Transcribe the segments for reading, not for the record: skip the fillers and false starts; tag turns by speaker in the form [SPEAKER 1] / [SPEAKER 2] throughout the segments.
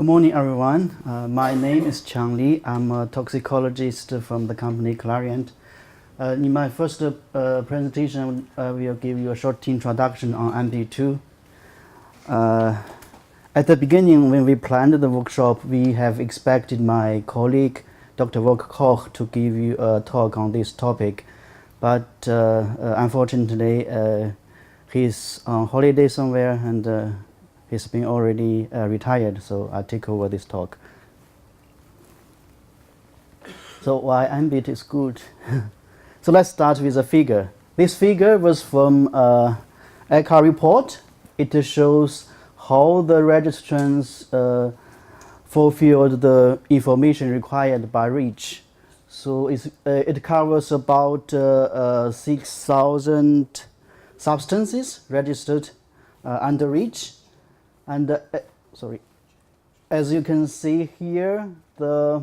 [SPEAKER 1] Good morning, everyone. My name is Chang Li. I'm a toxicologist from the company Clariant. In my first presentation, we'll give you a short introduction on AMBIT2. At the beginning, when we planned the workshop, we have expected my colleague, Dr. Volker Koch, to give you a talk on this topic. But unfortunately, he's on holiday somewhere and he's been already retired, so I take over this talk. So why AMBIT is good? So let's start with a figure. This figure was from ECHA report. It shows how the registrants fulfilled the information required by REACH. So it covers about 6,000 substances registered under REACH. And as you can see here, the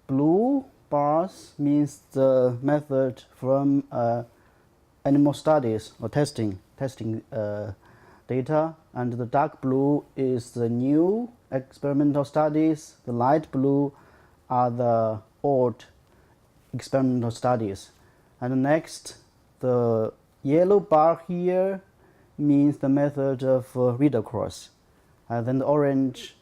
[SPEAKER 1] blue bars means the method from animal studies or testing data, and the dark blue is the new experimental studies. The light blue are the old experimental studies. And next, the yellow bar here means the method of read-across. And then the orange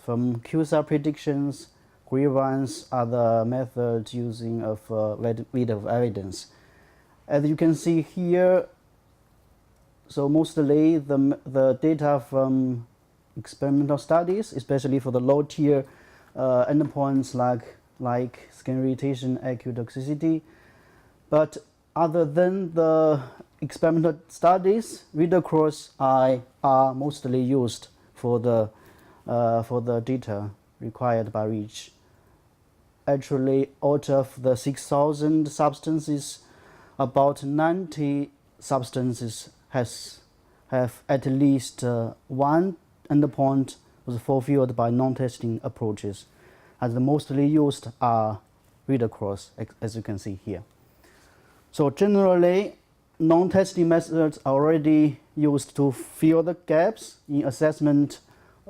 [SPEAKER 1] from QSAR predictions, green ones are the methods using of weight of evidence. As you can see here, so mostly the data from experimental studies, especially for the low-tier endpoints like skin irritation, acute toxicity. But other than the experimental studies, read-across are mostly used for the data required by REACH. Actually, out of the 6,000 substances, about 90 substances have at least one endpoint was fulfilled by non-testing approaches, as the mostly used are read-across, as you can see here. So generally, non-testing methods are already used to fill the gaps in assessment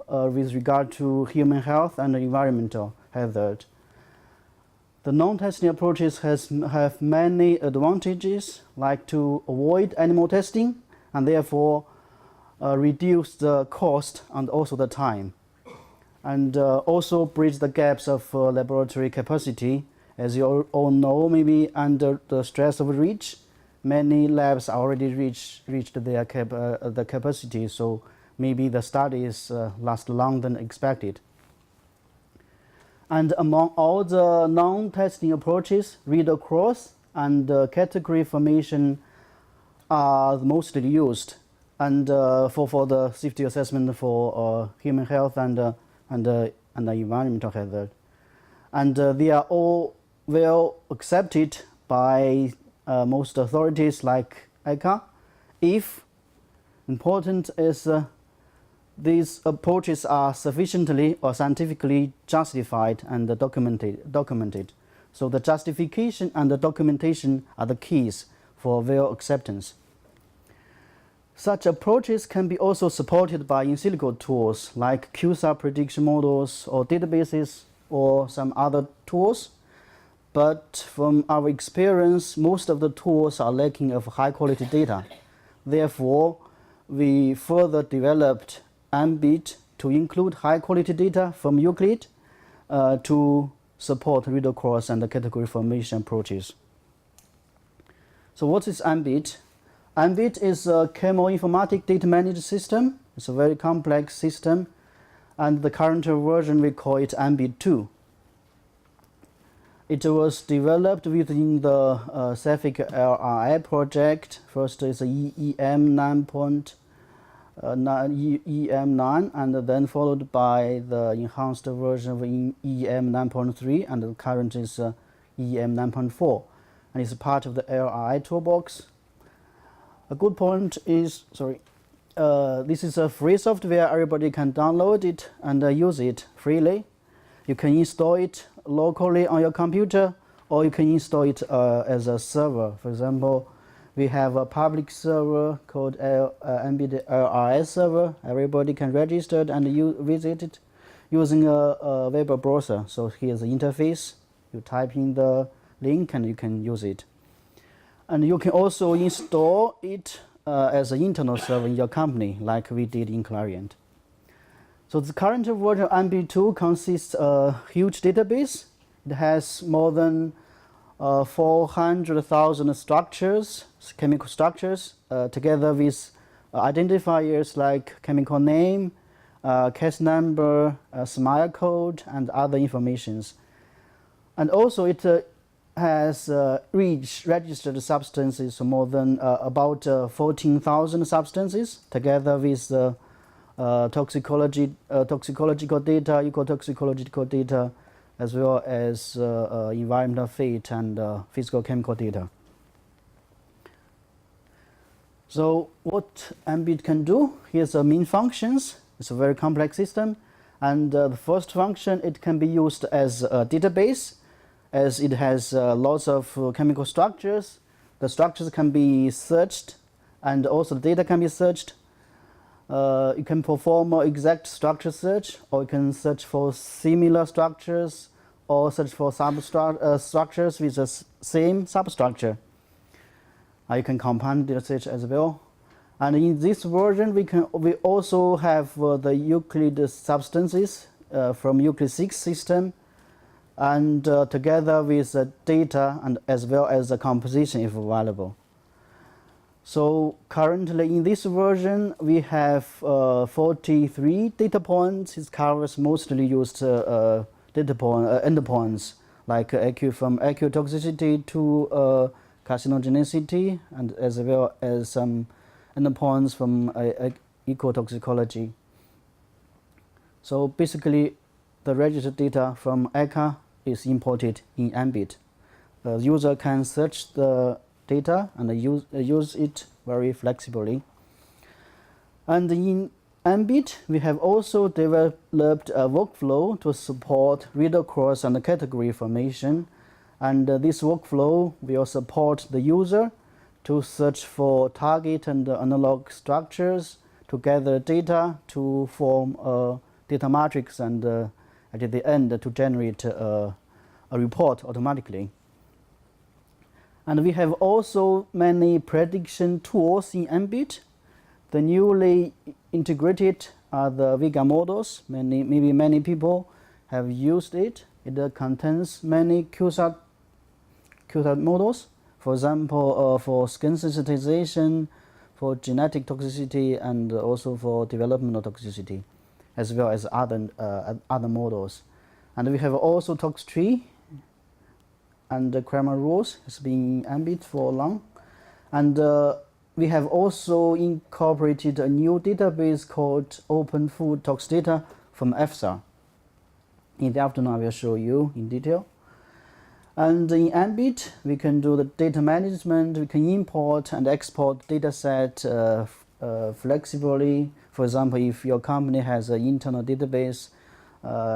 [SPEAKER 1] with regard to human health and environmental hazard. The non-testing approaches have many advantages, like to avoid animal testing and therefore reduce the cost and also the time, and also bridge the gaps of laboratory capacity. As you all know, maybe under the stress of REACH, many labs already reached their the capacity, so maybe the studies last longer than expected. And among all the non-testing approaches, read-across and category formation are mostly used, and for the safety assessment for human health and the environmental hazard, and they are all well accepted by most authorities like ECHA. If important is these approaches are sufficiently or scientifically justified and documented. So the justification and the documentation are the keys for well acceptance. Such approaches can be also supported by in silico tools like QSAR prediction models or databases or some other tools. But from our experience, most of the tools are lacking of high-quality data. Therefore, we further developed AMBIT to include high-quality data from Euclid to support read-across and the category formation approaches. So what is AMBIT? AMBIT is a chemoinformatic data management system. It's a very complex system, and the current version we call it AMBIT2. It was developed within the Cefic LRI project. First is EM 9, and then followed by the enhanced version of EM 9.3, and the current is EM 9.4, and it's part of the LRI toolbox. A good point is, this is a free software. Everybody can download it and use it freely. You can install it locally on your computer, or you can install it as a server. For example, we have a public server called AMBIT LRS server. Everybody can register and visit it. using a web browser. So here's the interface. You type in the link and you can use it. And you can also install it as an internal server in your company, like we did in Clariant. So the current version of AMBIT2 consists of a huge database. It has more than 400,000 structures, chemical structures, together with identifiers like chemical name, case number, SMILE code, and other informations. And also it has registered substances, more than about 14,000 substances, together with toxicological data, ecotoxicological data, as well as environmental fate and physical chemical data. So what AMBIT can do, here's the main functions. It's a very complex system. And the first function, it can be used as a database, as it has lots of chemical structures. The structures can be searched, and also the data can be searched. You can perform an exact structure search, or you can search for similar structures, or search for structures with the same substructure. You can combine data search as well. And in this version, we also have the Euclid substances from Euclid 6 system, and together with the data and as well as the composition if available. So currently in this version, we have 43 data points. It covers mostly used endpoints like from ecotoxicity to carcinogenicity, and as well as some endpoints from ecotoxicology. So basically, the registered data from ECHA is imported in AMBIT. The user can search the data and use it very flexibly. And in AMBIT, we have also developed a workflow to support reader cross and category formation. And this workflow will support the user to search for target and analog structures, to gather data, to form a data matrix, and at the end to generate a report automatically. And we have also many prediction tools in AMBIT. The newly integrated are the Vega models. Maybe many people have used it. It contains many QSAT models. For example, for skin sensitization, for genetic toxicity, and also for developmental toxicity, as well as other models. And we have also ToxTree, and the Kramer rules has been in AMBIT for long. And we have also incorporated a new database called Open Food Tox Data from EFSA. In the afternoon, I will show you in detail. And in AMBIT, we can do the data management. We can import and export data set flexibly. For example, if your company has an internal database,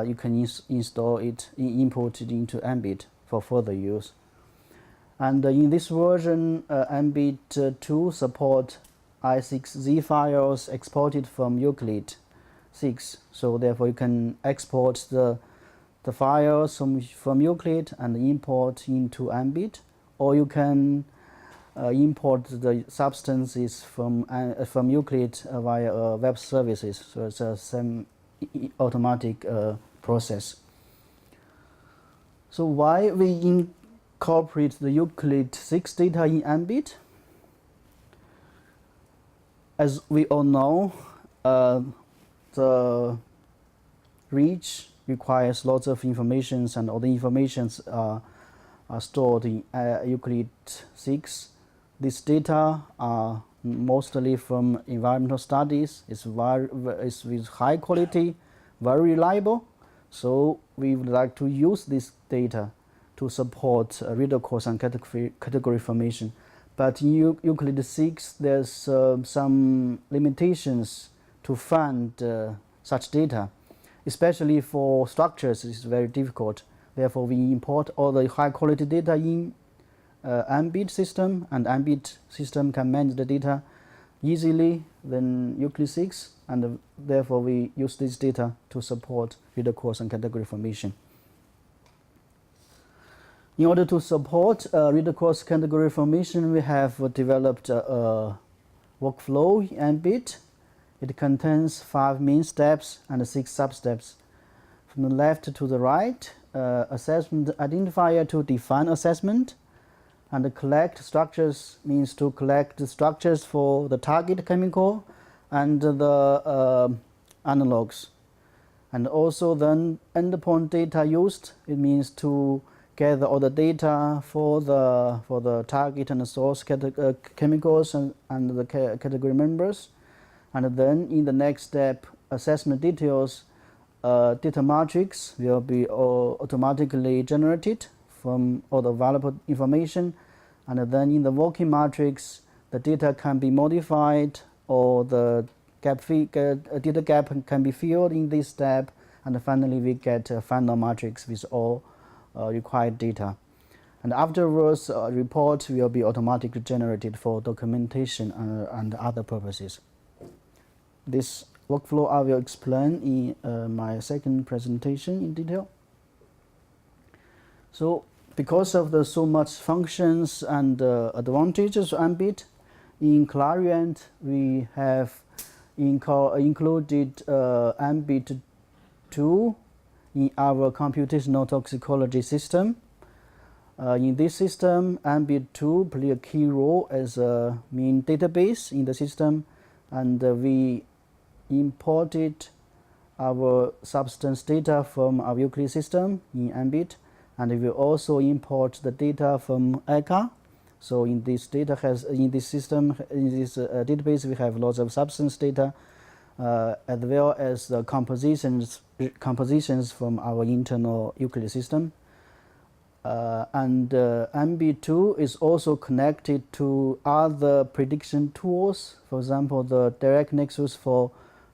[SPEAKER 1] you can install it, import it into AMBIT for further use. And in this version, AMBIT2 support I6Z files exported from Euclid 6. So therefore, you can export the files from Euclid and import into AMBIT, or you can import the substances from Euclid via web services. So it's a semi-automatic process. So why we incorporate the Euclid 6 data in AMBIT? As we all know, the reach requires lots of information, and all the informations are stored in Euclid 6. These data are mostly from environmental studies. It's with high quality, very reliable. So we would like to use this data to support reader course and category formation. But in Euclid 6, there's some limitations to find such data. Especially for structures, it's very difficult. Therefore, we import all the high-quality data in AMBIT system, and AMBIT system can manage the data easily than Euclid 6, and therefore we use this data to support reader course and category formation. In order to support reader course category formation, we have developed a workflow in AMBIT. It contains 5 main steps and 6 sub-steps. From the left to the right, assessment identifier to define assessment, and collect structures means to collect the structures for the target chemical and the analogs. And also then endpoint data used, it means to gather all the data for the target and the source chemicals and the category members. And then in the next step, assessment details, data matrix will be automatically generated from all the available information. And then in the working matrix, the data can be modified, or the data gap can be filled in this step. And finally, we get a final matrix with all required data. And afterwards, a report will be automatically generated for documentation and other purposes. This workflow I will explain in my second presentation in detail. So because of the so much functions and advantages of AMBIT, in Clariant we have included AMBIT2 in our computational toxicology system. In this system, AMBIT2 play a key role as a main database in the system, and we imported our substance data from our Euclid system in AMBIT, and we will also import the data from ECA. So in this database, we have lots of substance data, as well as the compositions from our internal Euclid system. And AMBIT2 is also connected to other prediction tools, for example, the direct nexus for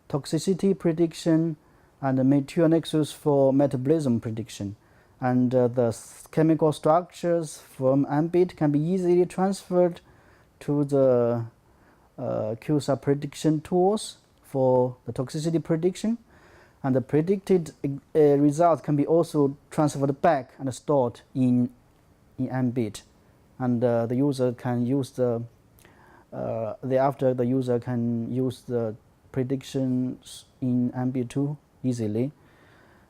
[SPEAKER 1] toxicity prediction and the mature nexus for metabolism prediction. And the chemical structures from AMBIT can be easily transferred to the QSAR prediction tools for the toxicity prediction. And the predicted result can be also transferred back and stored in AMBIT. And the user can use thereafter the user can use the predictions in AMBIT2 easily.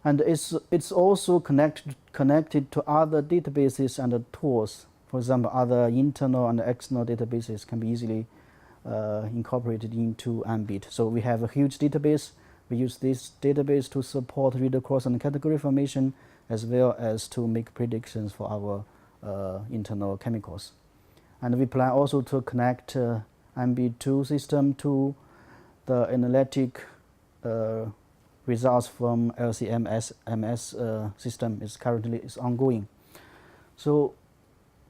[SPEAKER 1] And it's also connected to other databases and tools. For example, other internal and external databases can be easily incorporated into AMBIT. So we have a huge database. We use this database to support reader course and category formation, as well as to make predictions for our internal chemicals. And we plan also to connect AMBIT2 system to the analytic results from LC-MS system is currently ongoing. So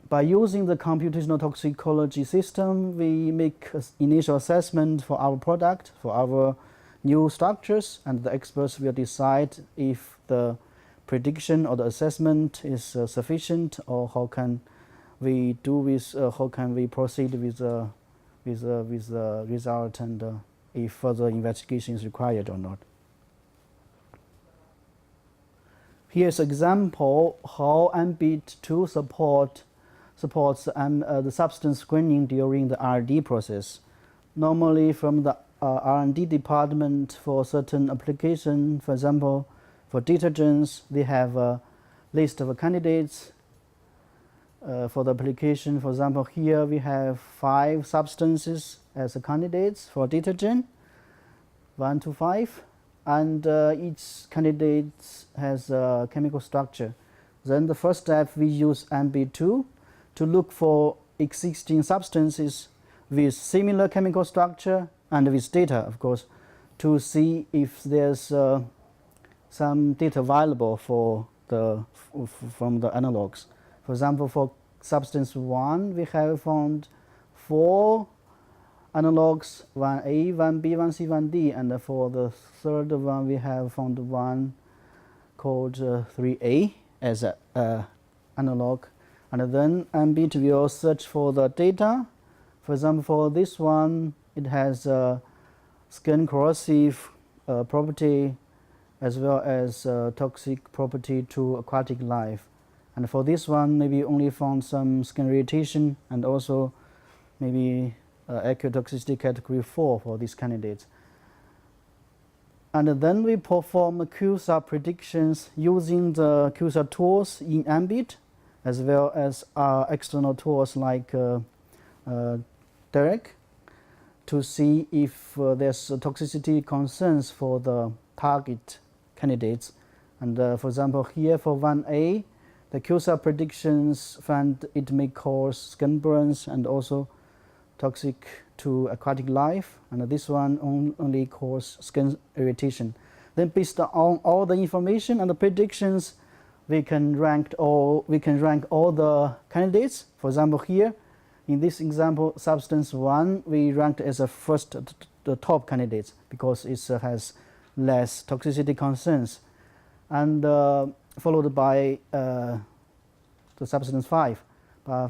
[SPEAKER 1] by using the computational toxicology system, we make initial assessment for our product, for our new structures, and the experts will decide if the prediction or the assessment is sufficient, or how can we proceed with the result, and if further investigation is required or not. Here's an example how AMBIT2 supports the substance screening during the R&D process. Normally, from the R&D department for certain application, for example, for detergents, they have a list of candidates for the application. For example, here we have 5 substances as candidates for detergent, 1 to 5, and each candidate has a chemical structure. Then the first step, we use AMBIT2 to look for existing substances with similar chemical structure and with data, of course, to see if there's some data available from the analogs. For example, for substance 1, we have found 4 analogs, 1A, 1B, 1C, 1D, and for the third one, we have found one called 3A as an analog. And then AMBIT will search for the data. For example, for this one, it has skin corrosive property as well as toxic property to aquatic life. And for this one, maybe only found some skin irritation and also maybe acute toxicity category 4 for these candidates. And then we perform QSAR predictions using the QSAR tools in AMBIT, as well as external tools like Derek, to see if there's toxicity concerns for the target candidates. And for example, here for 1A, the QSAR predictions found it may cause skin burns and also toxic to aquatic life, and this one only cause skin irritation. Then based on all the information and the predictions, we can rank all the candidates. For example, here in this example, substance 1 we ranked as a first the top candidates because it has less toxicity concerns, and followed by the substance 5.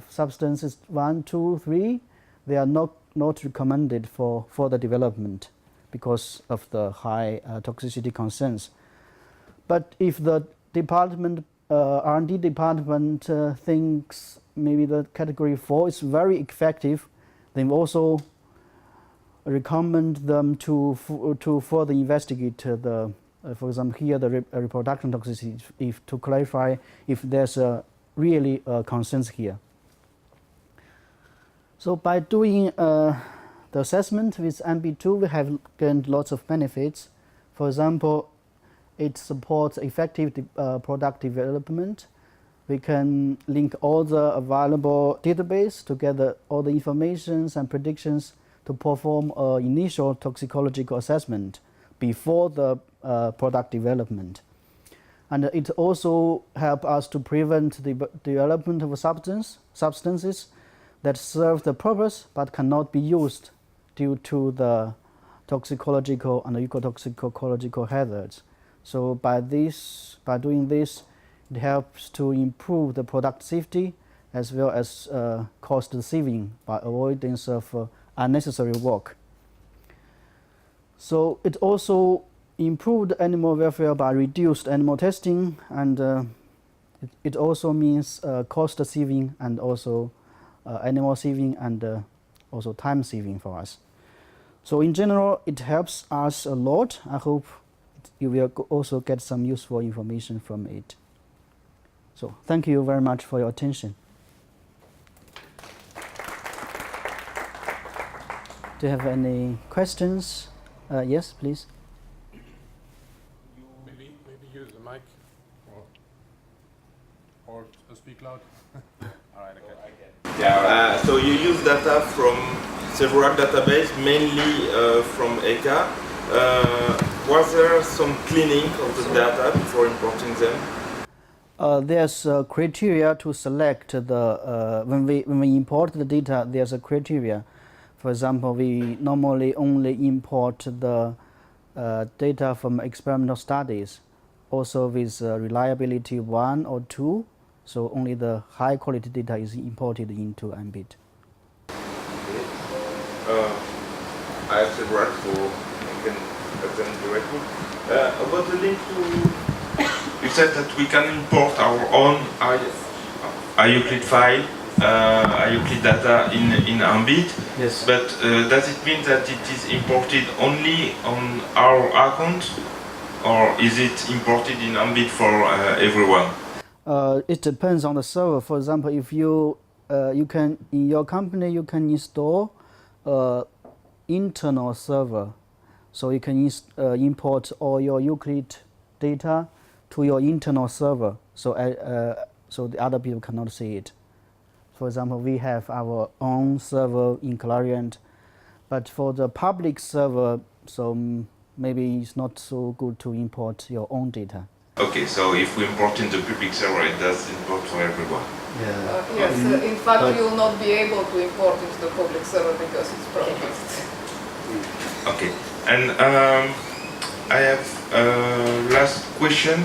[SPEAKER 1] Substances 1, 2, 3, they are not recommended for further development because of the high toxicity concerns. But if the department, R&D department thinks maybe the category 4 is very effective, they also recommend them to further investigate the, for example, here the reproduction toxicity, if to clarify if there's really concerns here. So by doing the assessment with AMBIT2, we have gained lots of benefits. For example, it supports effective product development. We can link all the available database to gather all the informations and predictions to perform an initial toxicological assessment before the product development. And it also helps us to prevent the development of substances that serve the purpose but cannot be used due to the toxicological and ecotoxicological hazards. So by doing this, it helps to improve the product safety as well as cost saving by avoidance of unnecessary work. So it also improved animal welfare by reduced animal testing, and it also means cost saving and also animal saving and also time saving for us. So in general, it helps us a lot. I hope you will also get some useful information from it. So thank you very much for your attention. Do you have any questions? Yes, please.
[SPEAKER 2] You maybe use the mic or speak loud. All right, okay.
[SPEAKER 3] Yeah, so you use data from several databases, mainly from ECA. Was there some cleaning of the data before importing them?
[SPEAKER 1] There's a criteria to select the when we import the data. There's a criteria. For example, we normally only import the data from experimental studies, also with reliability 1 or 2. So only the high quality data is imported into AMBIT.
[SPEAKER 3] I have several, so I can ask them directly. About the link to, you said that we can import our own IUCLID file, IUCLID data in AMBIT.
[SPEAKER 1] Yes.
[SPEAKER 3] But does it mean that it is imported only on our account, or is it imported in AMBIT for everyone?
[SPEAKER 1] It depends on the server. For example, if you can in your company you can install internal server, so you can import all your Euclid data to your internal server. So so the other people cannot see it. For example, we have our own server in Clariant, but for the public server, so maybe it's not so good to import your own data.
[SPEAKER 3] Okay, so if we import in the public server, it does import for everyone.
[SPEAKER 1] Yeah.
[SPEAKER 4] Yes, in fact, you will not be able to import into the public server because it's prohibited.
[SPEAKER 3] Okay, and I have last question.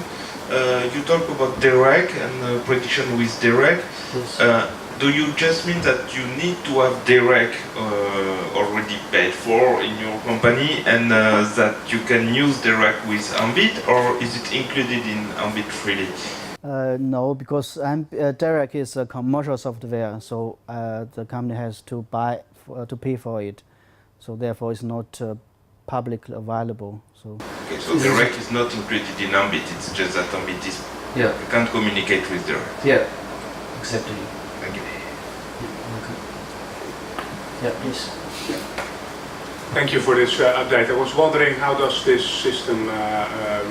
[SPEAKER 3] You talk about Derek and prediction with Derek.
[SPEAKER 1] Yes.
[SPEAKER 3] do you just mean that you need to have direct already paid for in your company and that you can use direct with AMBIT, or is it included in AMBIT freely?
[SPEAKER 1] No, because Direct is a commercial software, so the company has to buy to pay for it. So therefore, it's not publicly available. So
[SPEAKER 3] Okay, so direct is not included in AMBIT. It's just that AMBIT is you can't communicate with direct.
[SPEAKER 5] Yeah, exactly.
[SPEAKER 3] Thank you.
[SPEAKER 5] Okay. Yeah, please.
[SPEAKER 2] Thank you for this update. I was wondering, how does this system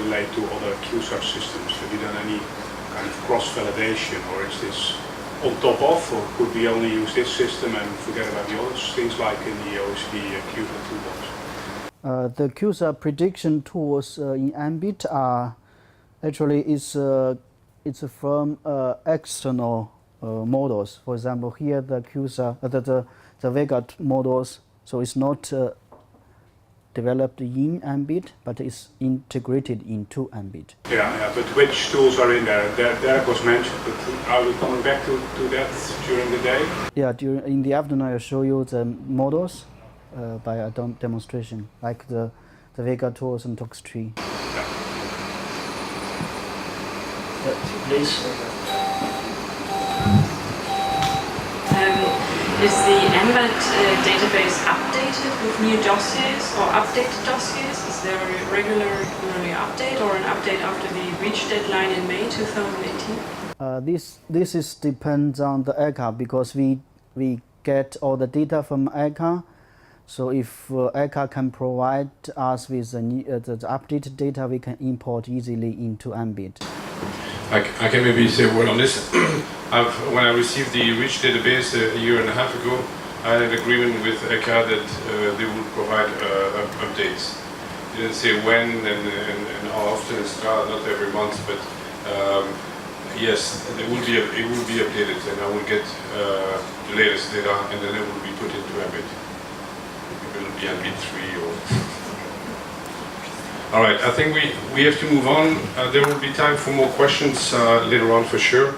[SPEAKER 2] relate to other QSAR systems? Have you done any kind of cross-validation, or is this on top of, or could we only use this system and forget about the others, things like in the OSD QSAR toolbox?
[SPEAKER 1] the QSAR prediction tools in AMBIT are actually it's from external models. For example, here the QSAR, the Vega models, so it's not developed in AMBIT, but it's integrated into AMBIT.
[SPEAKER 2] Yeah, but which tools are in there? Derek was mentioned, but are we coming back to that during the day?
[SPEAKER 1] Yeah, in the afternoon I'll show you the models by a demonstration, like the Vega tools and ToxTree.
[SPEAKER 5] Please.
[SPEAKER 6] Is the AMBIT database updated with new dossiers or updated dossiers? Is there a regularly update or an update after the reach deadline in May 2018?
[SPEAKER 1] This is depends on the ECHA, because we get all the data from ECHA. So if ECHA can provide us with the updated data, we can import easily into AMBIT.
[SPEAKER 7] I can maybe say a word on this. When I received the REACH database a year and a half ago, I had an agreement with ECHA that they would provide updates. They didn't say when and how often, it's not every month, but yes, it will be updated, and I will get the latest data, and then it will be put into AMBIT. It will be AMBIT2 or... All right, I think we have to move on. There will be time for more questions later on for sure.